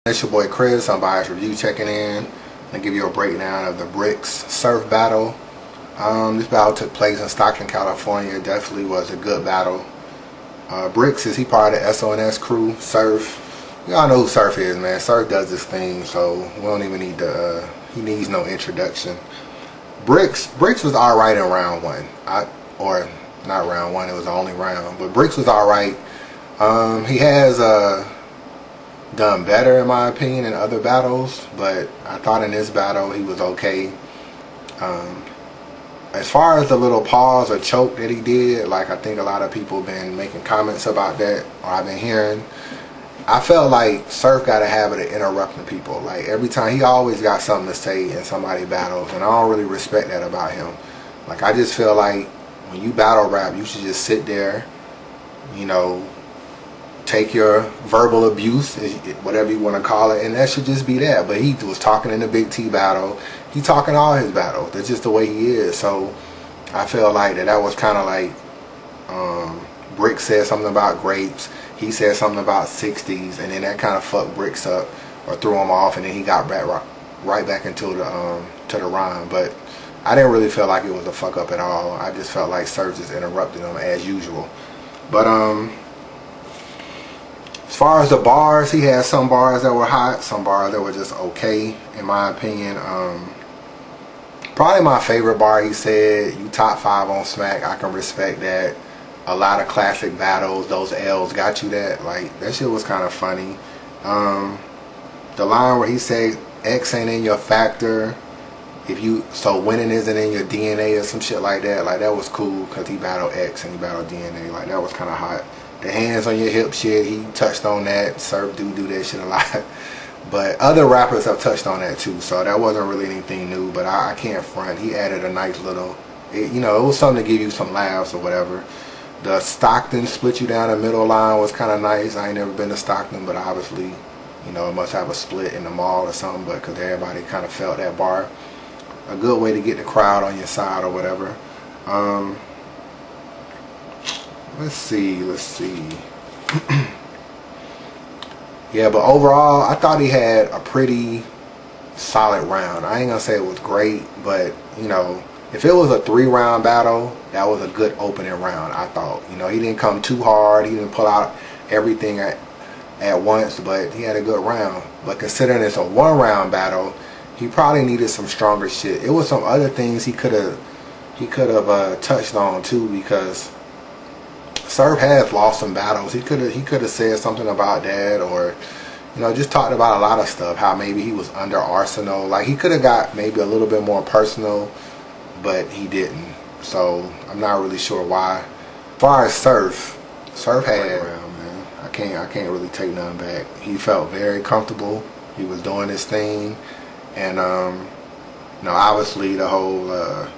It's your boy Chris, Unbias Review checking in. And give you a breakdown of the Brixx Surf battle. This battle took place in Stockton, California. It definitely was a good battle. Brixx, is he part of the SONS crew? Surf, y'all know who Surf is, man. Surf does this thing, so we don't even need to, he needs no introduction. Brixx was alright in round one. Or not round one, it was the only round. But Brixx was alright. He has done better in my opinion in other battles, but I thought in this battle he was okay. As far as the little pause or choke that he did, like I think a lot of people been making comments about that, or I've been hearing, I felt like Surf got a habit of interrupting people. Like every time, he always got something to say in somebody battles, and I don't really respect that about him. Like I just feel like when you battle rap, you should just sit there, you know, take your verbal abuse, whatever you want to call it, and that should just be that. But he was talking in the Big T battle. He talking all his battles. That's just the way he is. So I feel like that was kind of like Brixx said something about grapes. He said something about 60s, and then that kind of fucked Brixx up or threw him off, and then he got right back into the to the rhyme. But I didn't really feel like it was a fuck up at all. I just felt like Surf just interrupted him as usual. But as far as the bars, he had some bars that were hot, some bars that were just okay, in my opinion. Probably my favorite bar, he said, "You top 5 on smack." I can respect that. A lot of classic battles, those L's got you that. Like, that shit was kind of funny. The line where he said, "X ain't in your factor. So winning isn't in your DNA," or some shit like that. Like, that was cool, because he battled X and he battled DNA. Like, that was kind of hot. The hands on your hip shit, he touched on that. Surf do that shit a lot. But other rappers have touched on that too, so that wasn't really anything new. But I can't front. He added a nice little, you know, it was something to give you some laughs or whatever. The Stockton split you down the middle line was kind of nice. I ain't never been to Stockton, but obviously, you know, it must have a split in the mall or something, but because everybody kind of felt that bar. A good way to get the crowd on your side or whatever. Let's see. Yeah, but overall, I thought he had a pretty solid round. I ain't gonna say it was great, but, you know, if it was a 3-round battle, that was a good opening round, I thought. You know, he didn't come too hard. He didn't pull out everything at once, but he had a good round. But considering it's a 1-round battle, he probably needed some stronger shit. It was some other things he could have touched on too, because Surf has lost some battles. He could have said something about that, or, you know, just talked about a lot of stuff. How maybe he was under Arsenal. Like, he could have got maybe a little bit more personal, but he didn't. So I'm not really sure why. As far as Surf had around, man. I can't really take nothing back. He felt very comfortable. He was doing his thing, and you know, obviously the whole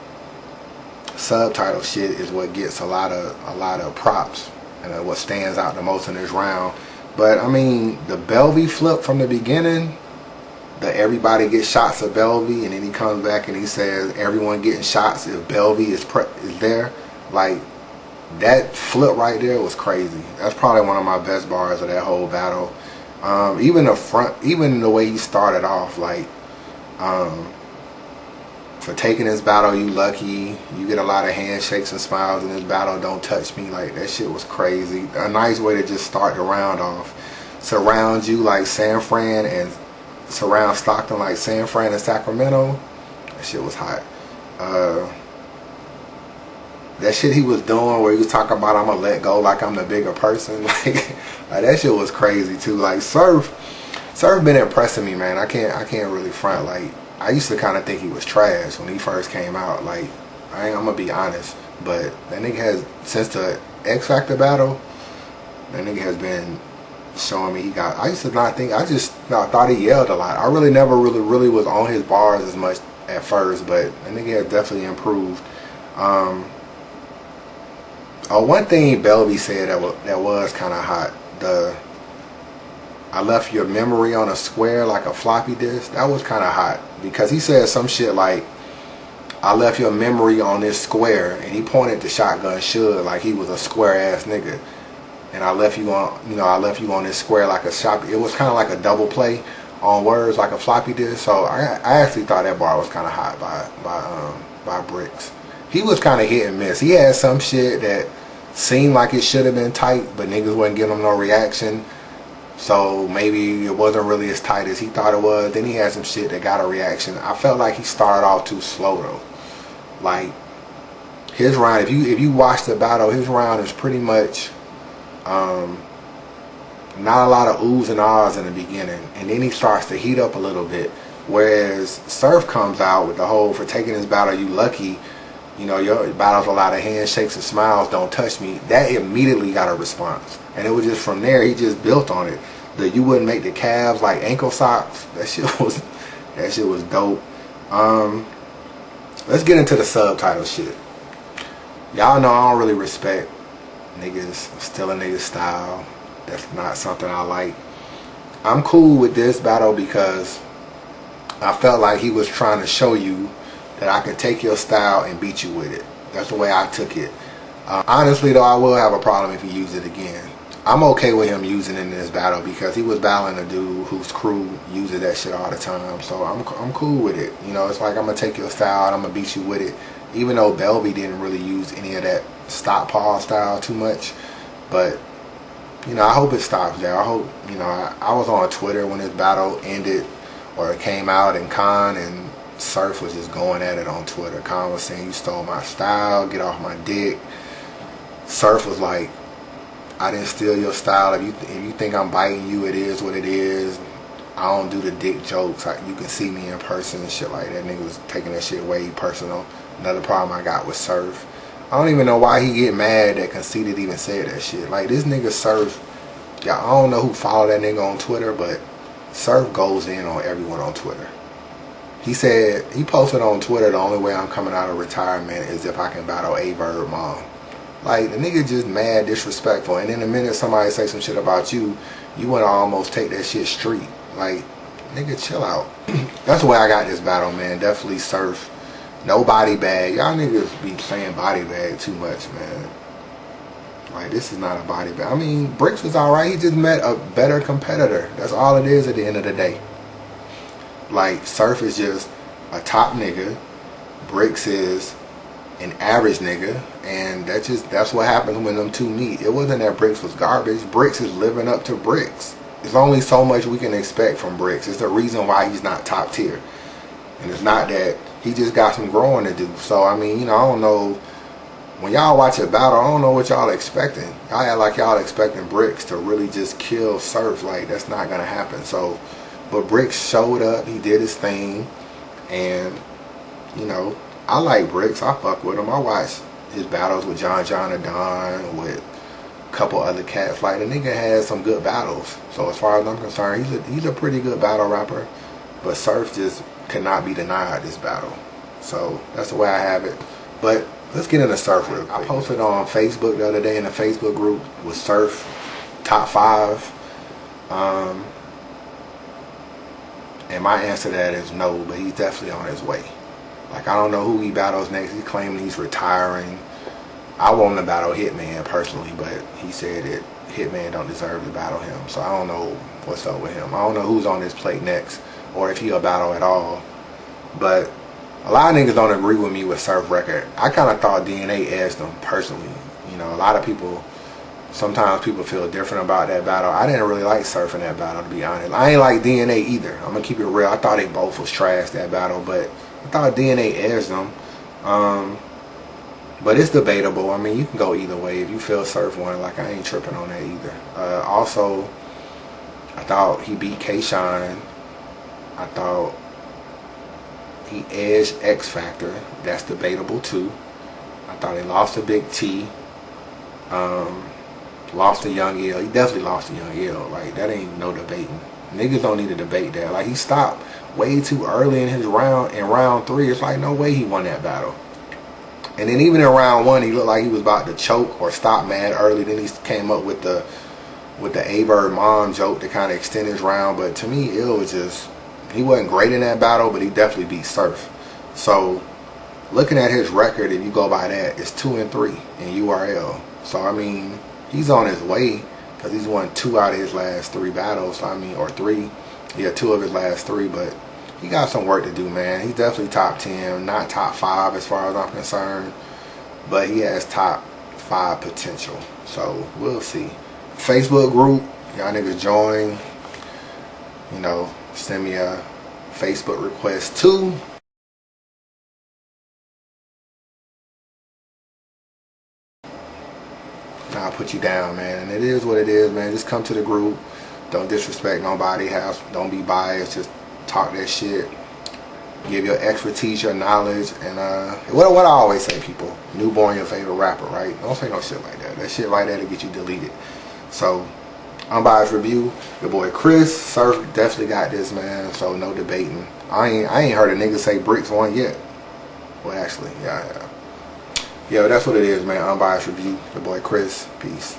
subtitle shit is what gets a lot of props and what stands out the most in this round. But I mean, the Belvy flip from the beginning, that everybody gets shots of Belvy, and then he comes back and he says everyone getting shots if Belvy is there. Like, that flip right there was crazy. That's probably one of my best bars of that whole battle. Even the way he started off, like, for taking this battle, you lucky. You get a lot of handshakes and smiles in this battle. Don't touch me. Like, that shit was crazy. A nice way to just start the round off. Surround you like San Fran, and surround Stockton like San Fran and Sacramento. That shit was hot. That shit he was doing where he was talking about, "I'm gonna let go like I'm the bigger person." Like that shit was crazy too. Like, Surf been impressing me, man. I can't really front. Like, I used to kind of think he was trash when he first came out. Like, I'm gonna be honest, but that nigga has, since the X Factor battle, that nigga has been showing me he got. I used to not think. I just thought he yelled a lot. I really never really was on his bars as much at first, but that nigga has definitely improved. One thing Belvy said that was kind of hot. I left your memory on a square like a floppy disk. That was kind of hot, because he said some shit like, "I left your memory on this square," and he pointed to Shotgun Suge like he was a square ass nigga. and I left you on, I left you on this square like a shop. It was kind of like a double play on words like a floppy disk. So I actually thought that bar was kind of hot by Brixx. He was kind of hit and miss. He had some shit that seemed like it should have been tight, but niggas wasn't giving him no reaction. So maybe it wasn't really as tight as he thought it was. Then he had some shit that got a reaction. I felt like he started off too slow though. Like his round, if you watch the battle, his round is pretty much not a lot of oohs and ahs in the beginning, and then he starts to heat up a little bit. Whereas Surf comes out with the whole, for taking this battle, you lucky. Your battle's a lot of handshakes and smiles, don't touch me. That immediately got a response. And it was just from there, he just built on it. The you wouldn't make the calves like ankle socks, that shit was dope. Let's get into the subtitle shit. Y'all know I don't really respect niggas stealing niggas style. That's not something I like. I'm cool with this battle because I felt like he was trying to show you that I can take your style and beat you with it. That's the way I took it. Honestly though, I will have a problem if he used it again. I'm okay with him using it in this battle because he was battling a dude whose crew uses that shit all the time. So I'm cool with it. It's like I'm gonna take your style and I'm gonna beat you with it. Even though Belvy didn't really use any of that stop pause style too much. But I hope it stops there. I hope, I was on Twitter when this battle ended or it came out, and Khan and Surf was just going at it on Twitter. Khan was saying, you stole my style, get off my dick. Surf was like, I didn't steal your style. If you think I'm biting you, it is what it is. I don't do the dick jokes. You can see me in person and shit like that. Nigga was taking that shit way personal. Another problem I got with Surf. I don't even know why he get mad that Conceited even said that shit. Like, this nigga Surf, I don't know who followed that nigga on Twitter, but Surf goes in on everyone on Twitter. He said, he posted on Twitter, the only way I'm coming out of retirement is if I can battle A-Bird mom. Like, the nigga just mad disrespectful. And in a minute somebody say some shit about you, you want to almost take that shit street. Like, nigga, chill out. That's the way I got this battle, man. Definitely Surf. No body bag. Y'all niggas be saying body bag too much, man. Like, this is not a body bag. I mean, Brixx was alright. He just met a better competitor. That's all it is at the end of the day. Like, Surf is just a top nigga. Brixx is an average nigga. And that's what happens when them two meet. It wasn't that Brixx was garbage. Brixx is living up to Brixx. There's only so much we can expect from Brixx. It's the reason why he's not top tier. And it's not that he just got some growing to do. So, I mean, I don't know. When y'all watch a battle, I don't know what y'all expecting. Y'all act like y'all expecting Brixx to really just kill Surf. Like, that's not going to happen. So, but Brixx showed up. He did his thing. And, I like Brixx. I fuck with him. I watch his battles with John and Don, with a couple other cats. Like, the nigga has some good battles. So, as far as I'm concerned, he's a pretty good battle rapper. But Surf just cannot be denied this battle. So that's the way I have it. But let's get into Surf real quick. I posted on Facebook the other day in the Facebook group with Surf top 5. And my answer to that is no, but he's definitely on his way. Like, I don't know who he battles next. He's claiming he's retiring. I want to battle Hitman personally, but he said that Hitman don't deserve to battle him. So I don't know what's up with him. I don't know who's on his plate next, or if he'll battle at all. But a lot of niggas don't agree with me with Surf record. I kind of thought DNA edged him personally. A lot of people, sometimes people feel different about that battle. I didn't really like Surf in that battle, to be honest. I ain't like DNA either. I'm going to keep it real. I thought they both was trash, that battle, but I thought DNA edged them. But it's debatable. I mean, you can go either way. If you feel Surf won, like, I ain't tripping on that either. Also, I thought he beat K-Shine. I thought he edged X Factor. That's debatable too. I thought he lost to Big T. Lost to Young L. He definitely lost to Young L. Like, that ain't no debating. Niggas don't need to debate that. Like, he stopped way too early in his round. In round 3, it's like, no way he won that battle. And then even in round 1, he looked like he was about to choke or stop mad early. Then he came up with the A-Bird mom joke to kind of extend his round. But to me, it was just, he wasn't great in that battle, but he definitely beat Surf. So, looking at his record, if you go by that, it's 2-3 in URL. So, I mean, he's on his way because he's won 2 out of his last 3 battles. So, I mean, or 3. Yeah, 2 of his last 3, but he got some work to do, man. He's definitely top 10, not top 5 as far as I'm concerned, but he has top 5 potential. So we'll see. Facebook group, y'all niggas join. You know, send me a Facebook request too. I'll put you down, man. And it is what it is, man. Just come to the group. Don't disrespect nobody. Don't be biased. Just talk that shit. Give your expertise, your knowledge, and what I always say, people. Newborn your favorite rapper, right? Don't say no shit like that. That shit like that will get you deleted. So, Unbiased review. Your boy Chris Surf definitely got this, man. So no debating. I ain't heard a nigga say Brixx won yet. Well, actually, yeah. Yeah, that's what it is, man. Unbiased review. Your boy Chris. Peace.